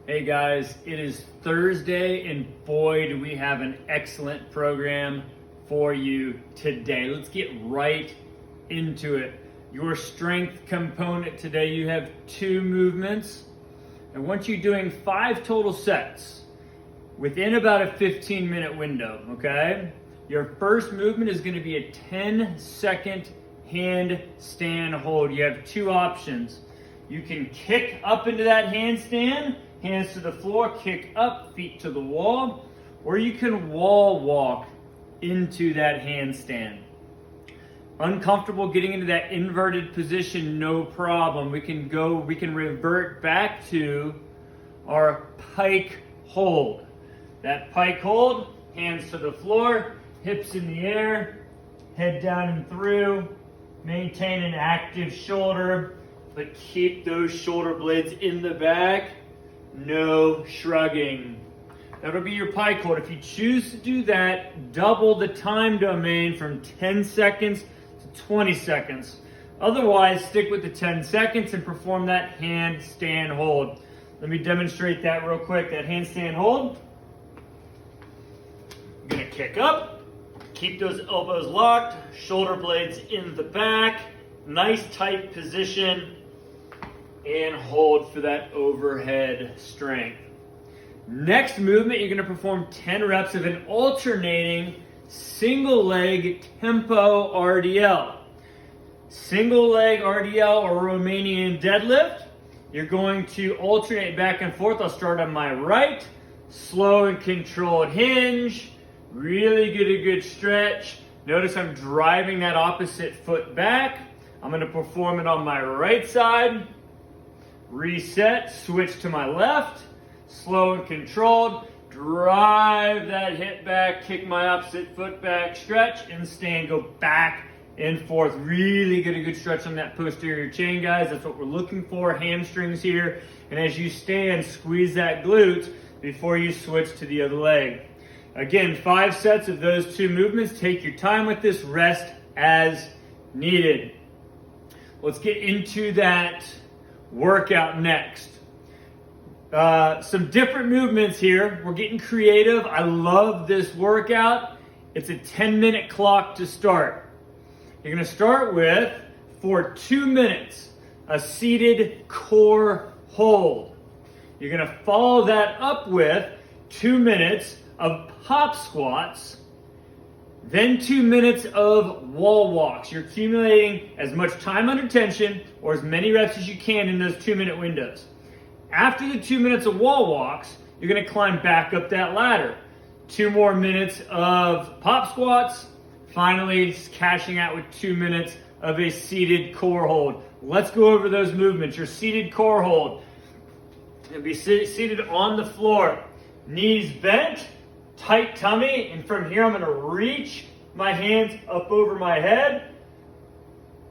Hey guys, it is Thursday and boy do we have an excellent program for you today. Let's get right into it. Your strength component today, you have 2 movements. I want you doing 5 total sets within about a 15-minute window, okay? Your first movement is going to be a 10-second handstand hold. You have 2 options. You can kick up into that handstand, hands to the floor, kick up, feet to the wall, or you can wall walk into that handstand. Uncomfortable getting into that inverted position, no problem. We can revert back to our pike hold. That pike hold, hands to the floor, hips in the air, head down and through. Maintain an active shoulder, but keep those shoulder blades in the back. No shrugging. That'll be your pike hold. If you choose to do that, double the time domain from 10 seconds to 20 seconds. Otherwise, stick with the 10 seconds and perform that handstand hold. Let me demonstrate that real quick. That handstand hold. I'm gonna kick up, keep those elbows locked, shoulder blades in the back, nice tight position, and hold for that overhead strength. Next movement, you're going to perform 10 reps of an alternating single leg tempo RDL. Single leg RDL or Romanian deadlift. You're going to alternate back and forth. I'll start on my right, slow and controlled hinge, really get a good stretch. Notice I'm driving that opposite foot back. I'm going to perform it on my right side. Reset, switch to my left, slow and controlled, drive that hip back, kick my opposite foot back, stretch and stand, go back and forth. Really get a good stretch on that posterior chain, guys. That's what we're looking for, hamstrings here. And as you stand, squeeze that glute before you switch to the other leg. Again, 5 sets of those 2 movements. Take your time with this, rest as needed. Let's get into that workout next. Some different movements here. We're getting creative. I love this workout. It's a 10-minute clock to start. You're going to start with, for 2 minutes, a seated core hold. You're going to follow that up with 2 minutes of pop squats, then 2 minutes of wall walks. You're accumulating as much time under tension or as many reps as you can in those 2-minute windows. After the 2 minutes of wall walks, you're going to climb back up that ladder. 2 more minutes of pop squats, finally cashing out with 2 minutes of a seated core hold. Let's go over those movements. Your seated core hold. You'll be seated on the floor, knees bent, tight tummy, and from here I'm going to reach my hands up over my head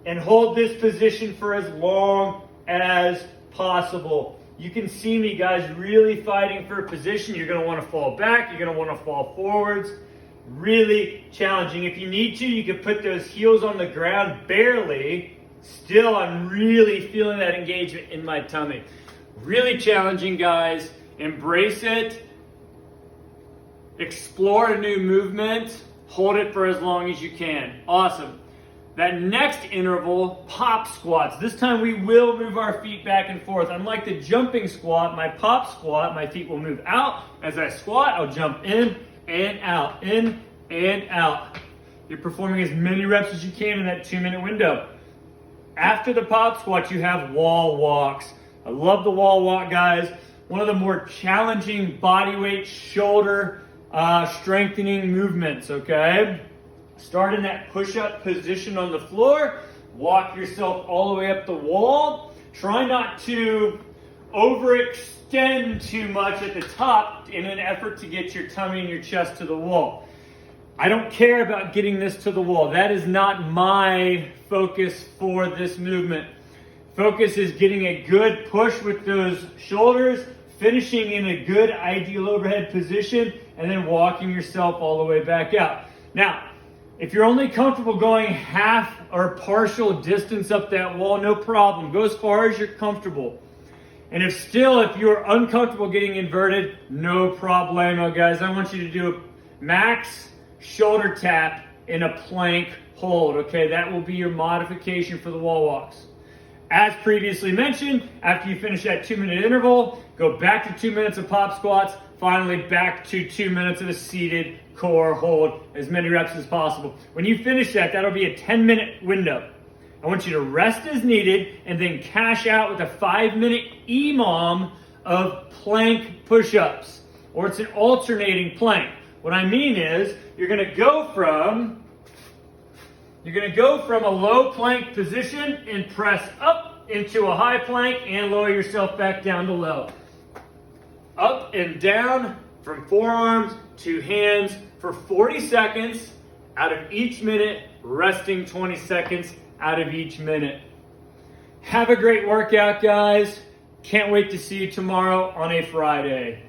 and hold this position for as long as possible. You can see me, guys, really fighting for a position. You're going to want to fall back. You're going to want to fall forwards. Really challenging. If you need to, you can put those heels on the ground barely. Still, I'm really feeling that engagement in my tummy. Really challenging, guys. Embrace it. Explore a new movement. Hold it for as long as you can. Awesome. That next interval, pop squats. This time we will move our feet back and forth. Unlike the jumping squat, my pop squat, my feet will move out. As I squat, I'll jump in and out, in and out. You're performing as many reps as you can in that 2-minute window. After the pop squat, you have wall walks. I love the wall walk, guys. One of the more challenging body weight, shoulder strengthening movements, okay? Start in that push-up position on the floor. Walk yourself all the way up the wall. Try not to overextend too much at the top in an effort to get your tummy and your chest to the wall. I don't care about getting this to the wall. That is not my focus for this movement. Focus is getting a good push with those shoulders, finishing in a good ideal overhead position, and then walking yourself all the way back out. Now, if you're only comfortable going half or partial distance up that wall, no problem. Go as far as you're comfortable. And if you're uncomfortable getting inverted, no problemo, guys. I want you to do a max shoulder tap in a plank hold, okay? That will be your modification for the wall walks. As previously mentioned, after you finish that 2-minute interval, go back to 2 minutes of pop squats, finally back to 2 minutes of a seated core hold, as many reps as possible. When you finish that, that'll be a 10-minute window. I want you to rest as needed and then cash out with a 5-minute EMOM of plank push-ups, or it's an alternating plank. What I mean is you're gonna go from a low plank position and press up into a high plank and lower yourself back down to low. Up and down from forearms to hands for 40 seconds out of each minute, resting 20 seconds out of each minute. Have a great workout, guys. Can't wait to see you tomorrow on a Friday.